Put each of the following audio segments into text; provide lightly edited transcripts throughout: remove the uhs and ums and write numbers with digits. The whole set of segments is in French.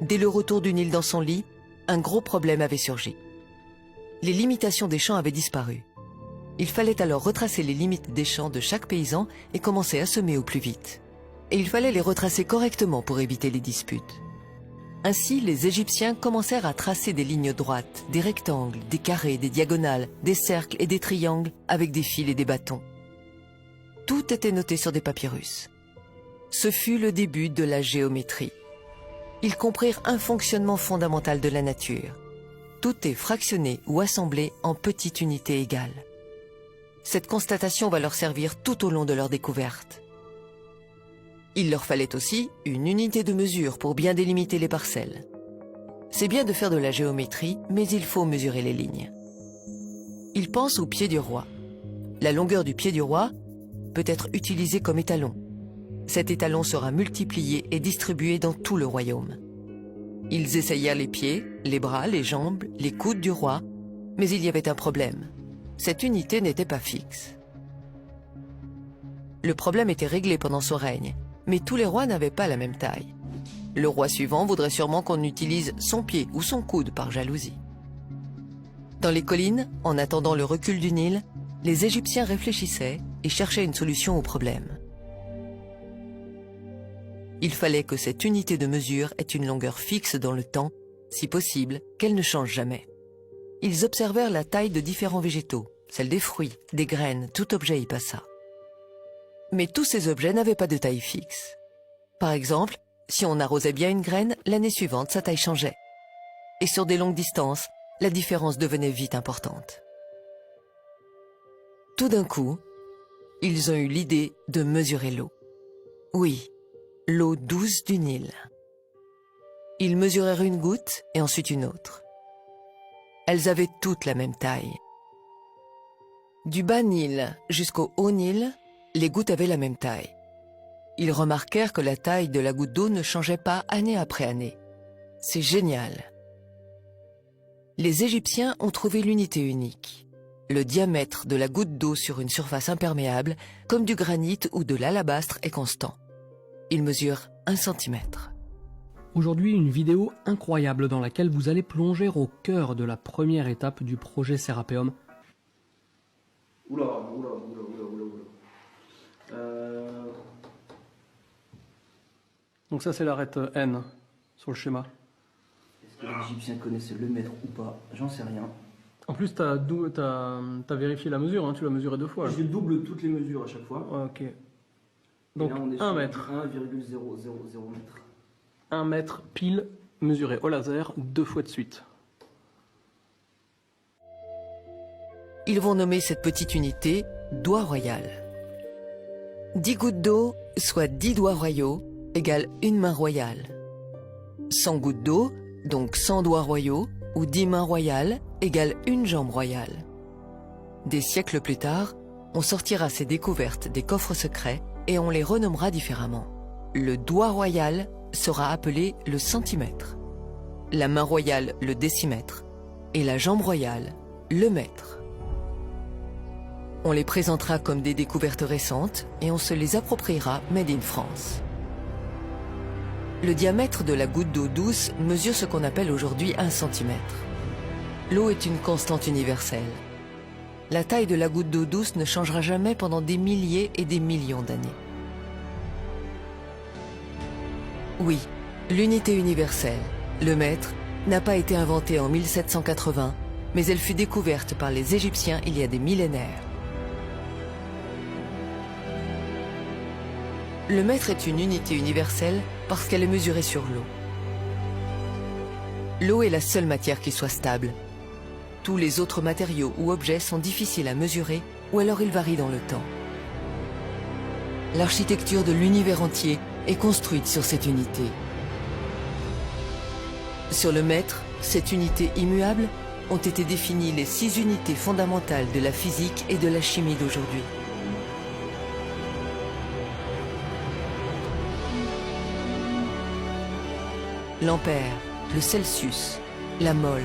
dès le retour du Nil dans son lit, un gros problème avait surgi. Les limitations des champs avaient disparu. Il fallait alors retracer les limites des champs de chaque paysan et commencer à semer au plus vite. Et il fallait les retracer correctement pour éviter les disputes. Ainsi, les Égyptiens commencèrent à tracer des lignes droites, des rectangles, des carrés, des diagonales, des cercles et des triangles avec des fils et des bâtons. Tout était noté sur des papyrus. Ce fut le début de la géométrie. Ils comprirent un fonctionnement fondamental de la nature. Tout est fractionné ou assemblé en petites unités égales. Cette constatation va leur servir tout au long de leur découverte. Il leur fallait aussi une unité de mesure pour bien délimiter les parcelles. C'est bien de faire de la géométrie, mais il faut mesurer les lignes. Ils pensent au pied du roi. La longueur du pied du roi peut être utilisée comme étalon. Cet étalon sera multiplié et distribué dans tout le royaume. Ils essayèrent les pieds, les bras, les jambes, les coudes du roi, mais il y avait un problème. Cette unité n'était pas fixe. Le problème était réglé pendant son règne, mais tous les rois n'avaient pas la même taille. Le roi suivant voudrait sûrement qu'on utilise son pied ou son coude par jalousie. Dans les collines, en attendant le recul du Nil, les Égyptiens réfléchissaient et cherchaient une solution au problème. Il fallait que cette unité de mesure ait une longueur fixe dans le temps, si possible, qu'elle ne change jamais. Ils observèrent la taille de différents végétaux, celle des fruits, des graines, tout objet y passa. Mais tous ces objets n'avaient pas de taille fixe. Par exemple, si on arrosait bien une graine, l'année suivante, sa taille changeait. Et sur des longues distances, la différence devenait vite importante. Tout d'un coup, ils ont eu l'idée de mesurer l'eau. Oui, l'eau douce du Nil. Ils mesurèrent une goutte et ensuite une autre. Elles avaient toutes la même taille. Du bas Nil jusqu'au haut Nil, les gouttes avaient la même taille. Ils remarquèrent que la taille de la goutte d'eau ne changeait pas année après année. C'est génial. Les Égyptiens ont trouvé l'unité unique. Le diamètre de la goutte d'eau sur une surface imperméable, comme du granit ou de l'alabastre, est constant. Il mesure 1 centimètre. Aujourd'hui, une vidéo incroyable dans laquelle vous allez plonger au cœur de la première étape du projet Serapeum. Oula. Donc ça c'est l'arête N sur le schéma. Est-ce que les Égyptiens connaissaient le mètre ou pas? J'en sais rien. En plus t'as vérifié la mesure, hein, tu l'as mesuré 2 fois. Je double toutes les mesures à chaque fois. Ouais, ok. Donc là, on est 1 mètre. 1,000 mètre. 1 mètre pile mesuré au laser 2 fois de suite. Ils vont nommer cette petite unité doigt royal. 10 gouttes d'eau, soit 10 doigts royaux, égale une main royale. 100 gouttes d'eau, donc 100 doigts royaux, ou 10 mains royales, égale une jambe royale. Des siècles plus tard, on sortira ces découvertes des coffres secrets et on les renommera différemment. Le doigt royal sera appelé le centimètre, la main royale le décimètre et la jambe royale le mètre. On les présentera comme des découvertes récentes et on se les appropriera made in France. Le diamètre de la goutte d'eau douce mesure ce qu'on appelle aujourd'hui 1 centimètre. L'eau est une constante universelle. La taille de la goutte d'eau douce ne changera jamais pendant des milliers et des millions d'années. Oui, l'unité universelle, le mètre, n'a pas été inventée en 1780, mais elle fut découverte par les Égyptiens il y a des millénaires. Le mètre est une unité universelle parce qu'elle est mesurée sur l'eau. L'eau est la seule matière qui soit stable. Tous les autres matériaux ou objets sont difficiles à mesurer ou alors ils varient dans le temps. L'architecture de l'univers entier est construite sur cette unité. Sur le mètre, cette unité immuable, ont été définies les 6 unités fondamentales de la physique et de la chimie d'aujourd'hui. L'ampère, le Celsius, la mole,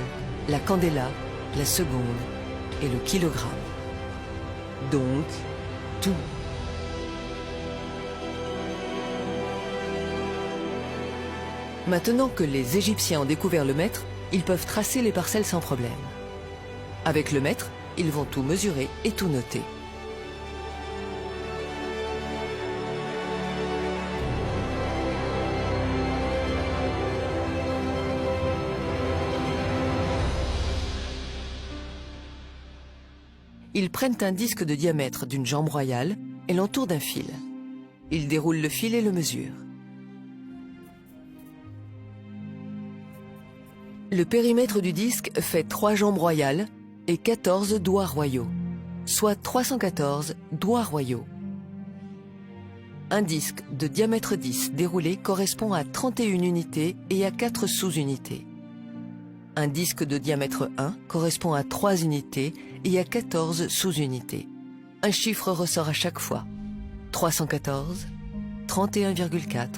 la candela, la seconde et le kilogramme. Donc, tout. Maintenant que les Égyptiens ont découvert le mètre, ils peuvent tracer les parcelles sans problème. Avec le mètre, ils vont tout mesurer et tout noter. Ils prennent un disque de diamètre d'une jambe royale et l'entourent d'un fil. Ils déroulent le fil et le mesurent. Le périmètre du disque fait 3 jambes royales et 14 doigts royaux, soit 314 doigts royaux. Un disque de diamètre 10 déroulé correspond à 31 unités et à 4 sous-unités. Un disque de diamètre 1 correspond à 3 unités et à 14 sous-unités. Un chiffre ressort à chaque fois. 314, 31,4,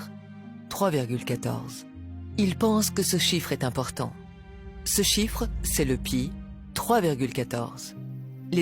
3,14. Il pense que ce chiffre est important. Ce chiffre, c'est le pi, 3,14.